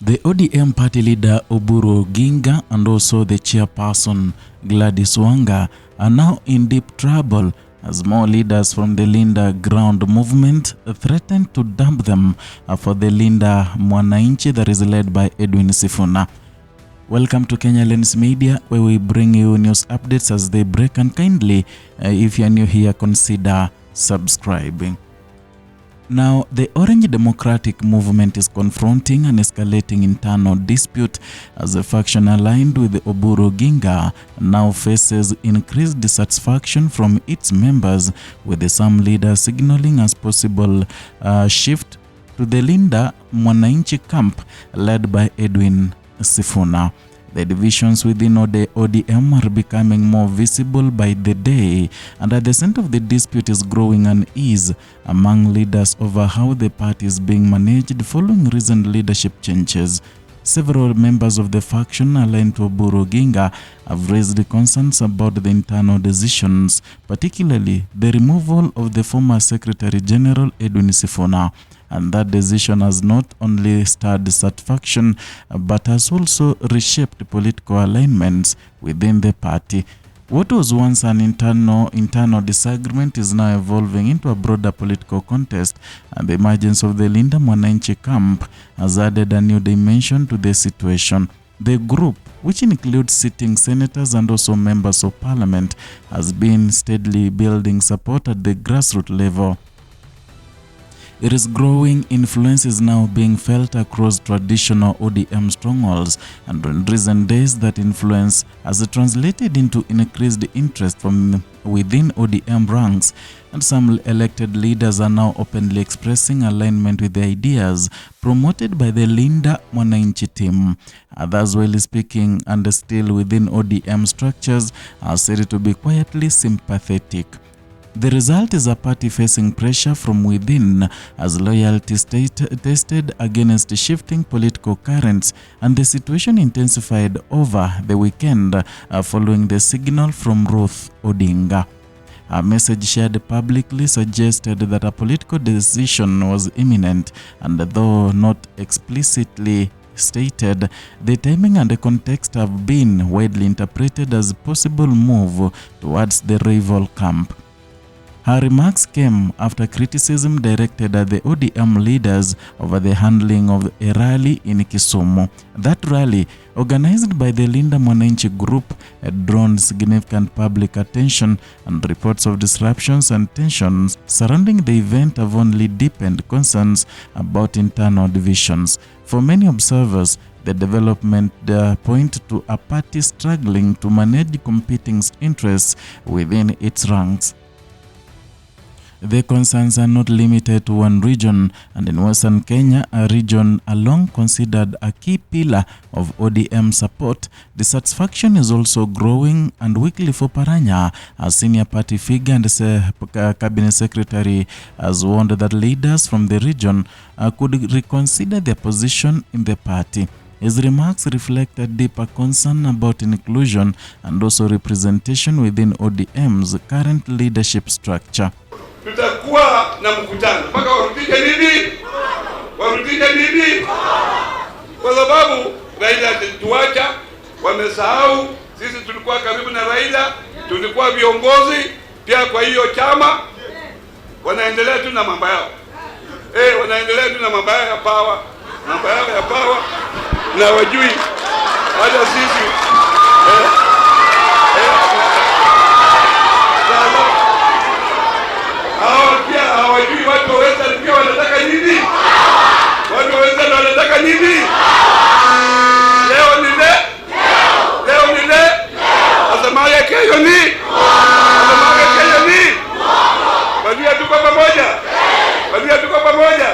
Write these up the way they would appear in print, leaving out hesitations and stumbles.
The ODM party leader Oburu and also the chairperson Gladys Wanga are now in deep trouble as more leaders from the Linda ground movement threaten to dump them for the Linda Mwananchi that is led by Sifuna. Welcome to Kenya Lens Media, where we bring you news updates as they break, and kindly, if you are new here, consider subscribing. Now, the Orange Democratic Movement is confronting an escalating internal dispute as a faction aligned with the Oburu now faces increased dissatisfaction from its members, with some leaders signaling as possible shift to the Linda Mwananchi camp led by Sifuna. The divisions within the ODM are becoming more visible by the day, and at the center of the dispute is growing unease among leaders over how the party is being managed following recent leadership changes. Several members of the faction aligned to Oburu have raised concerns about the internal decisions, particularly the removal of the former Secretary General Sifuna. And that decision has not only stirred dissatisfaction but has also reshaped political alignments within the party. What was once an internal disagreement is now evolving into a broader political contest, and the emergence of the Linda Mwananchi camp has added a new dimension to the situation. The group, which includes sitting senators and also members of parliament, has been steadily building support at the grassroots level. Its growing influence is now being felt across traditional ODM strongholds, and in recent days that influence has translated into increased interest from within ODM ranks, and some elected leaders are now openly expressing alignment with the ideas promoted by the Linda Mwananchi team. Others, while speaking and still within ODM structures, are said to be quietly sympathetic. The result is a party facing pressure from within as loyalty tested against shifting political currents, and the situation intensified over the weekend following the signal from Ruth Odinga. A message shared publicly suggested that a political decision was imminent, and though not explicitly stated, the timing and the context have been widely interpreted as a possible move towards the rival camp. Her remarks came after criticism directed at the ODM leaders over the handling of a rally in Kisumu. That rally, organized by the Linda Mwananchi group, had drawn significant public attention, and reports of disruptions and tensions surrounding the event have only deepened concerns about internal divisions. For many observers, the development point to a party struggling to manage competing interests within its ranks. The concerns are not limited to one region, and in Western Kenya, a region long considered a key pillar of ODM support, dissatisfaction is also growing, and weekly for Paranya, a senior party figure and cabinet secretary, has warned that leaders from the region could reconsider their position in the party. His remarks reflect a deeper concern about inclusion and also representation within ODM's current leadership structure. Tutakuwa na mkutano mpaka warudishe nini? Kwa sababu Raila alituacha, wamesahau sisi tulikuwa karibu na Raila, tulikuwa viongozi pia. Kwa hiyo chama wanaendelea tu na mambo yao, wanaendelea tu na mambo yao ya power, na wajui hata sisi hawajui watu waweza pia wanataka nini? Watu waweza wanataka nini? Leo ni asemaje kesho ni? Wajua tuko pamoja.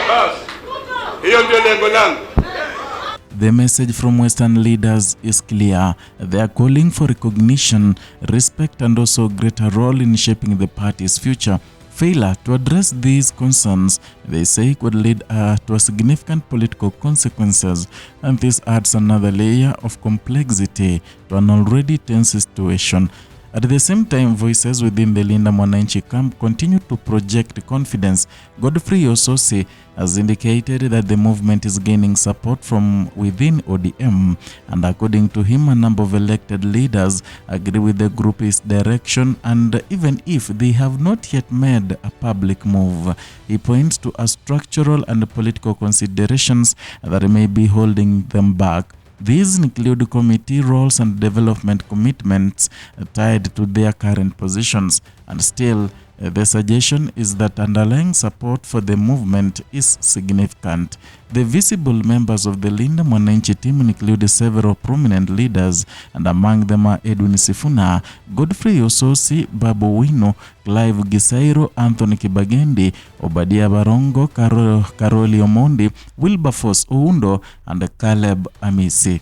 Basi hiyo ndio lengo langu. The message from Western leaders is clear. They are calling for recognition, respect, and also greater role in shaping the party's future. Failure to address these concerns, they say, could lead to a significant political consequences, and this adds another layer of complexity to an already tense situation. At the same time, voices within the Linda Mwananchi camp continue to project confidence. Godfrey Ososi has indicated that the movement is gaining support from within ODM, and according to him, a number of elected leaders agree with the group's direction, and even if they have not yet made a public move. He points to a structural and political considerations that may be holding them back. These include committee roles and development commitments tied to their current positions, and still, the suggestion is that underlying support for the movement is significant. The visible members of the Linda Mwananchi team include several prominent leaders, and among them are Edwin Sifuna, Godfrey Ososi, Babu Wino, Clive Gisairo, Anthony Kibagendi, Obadia Barongo, Karoli Omondi, Wilberforce Oundo, and Caleb Amisi.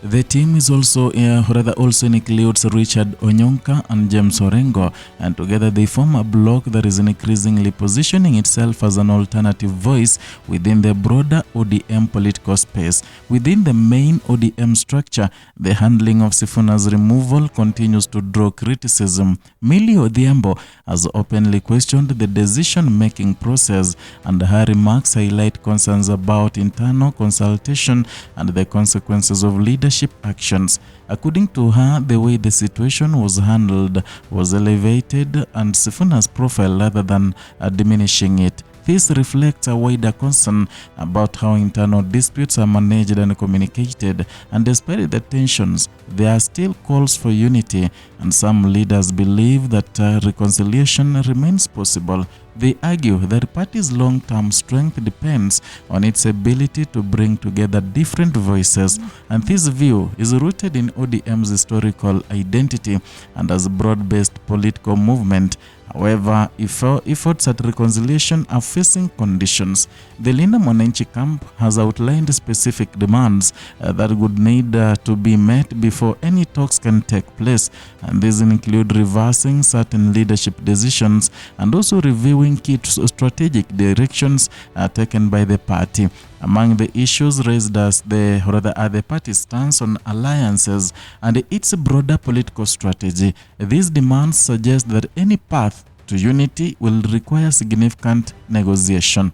The team is also includes Richard Onyonka and James Orengo, and together they form a bloc that is increasingly positioning itself as an alternative voice within the broader ODM political space. Within the main ODM structure, the handling of Sifuna's removal continues to draw criticism. Millie Odhiambo has openly questioned the decision-making process, and her remarks highlight concerns about internal consultation and the consequences of leadership actions. According to her, the way the situation was handled was elevated and Sifuna's profile rather than diminishing it. This reflects a wider concern about how internal disputes are managed and communicated, and despite the tensions, there are still calls for unity, and some leaders believe that reconciliation remains possible. They argue that the party's long-term strength depends on its ability to bring together different voices, and this view is rooted in ODM's historical identity and as a broad-based political movement. However, efforts at reconciliation are facing conditions. The Linda Mwananchi camp has outlined specific demands that would need to be met before any talks can take place, and these include reversing certain leadership decisions and also reviewing key strategic directions taken by the party. Among the issues raised are the party's stance on alliances and its broader political strategy. These demands suggest that any path to unity will require significant negotiation.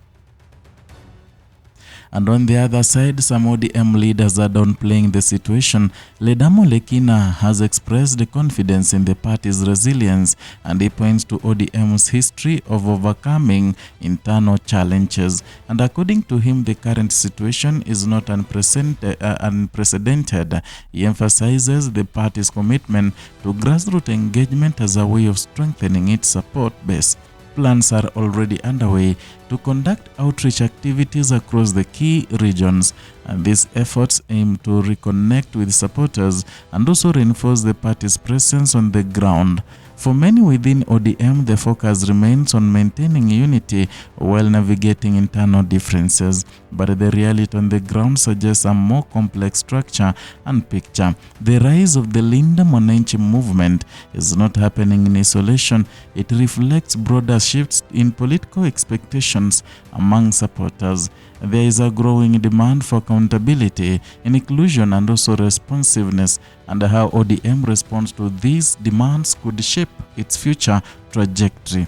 And on the other side, some ODM leaders are downplaying the situation. Ledamo Lekina has expressed confidence in the party's resilience, and he points to ODM's history of overcoming internal challenges. And according to him, the current situation is not unprecedented. He emphasizes the party's commitment to grassroots engagement as a way of strengthening its support base. Plans are already underway to conduct outreach activities across the key regions, and these efforts aim to reconnect with supporters and also reinforce the party's presence on the ground. For many within ODM, the focus remains on maintaining unity while navigating internal differences, but the reality on the ground suggests a more complex structure and picture. The rise of the Linda Mwananchi movement is not happening in isolation. It reflects broader shifts in political expectations among supporters. There is a growing demand for accountability, inclusion, and also responsiveness, and how ODM responds to these demands could shape its future trajectory.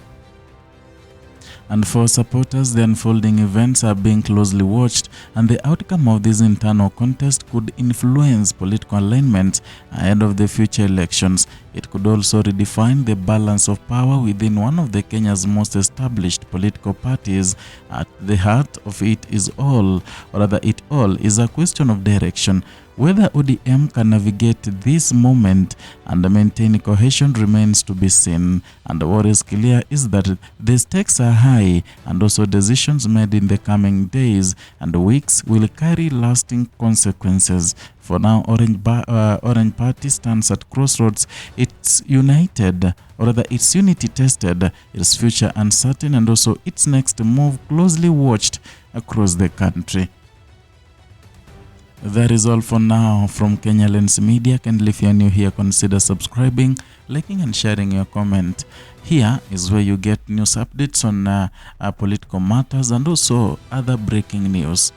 And for supporters, the unfolding events are being closely watched, and the outcome of this internal contest could influence political alignment ahead of the future elections. It could also redefine the balance of power within one of the Kenya's most established political parties. At the heart of it is a question of direction. Whether ODM can navigate this moment and maintain cohesion remains to be seen. And what is clear is that the stakes are high, and also decisions made in the coming days and weeks will carry lasting consequences. For now, Orange Party stands at crossroads. It's united, or rather it's unity tested, its future uncertain, and also its next move closely watched across the country. That is all for now from Kenya Lens Media. Kindly, if you are new here, consider subscribing, liking, and sharing your comment. Here is where you get news updates on political matters and also other breaking news.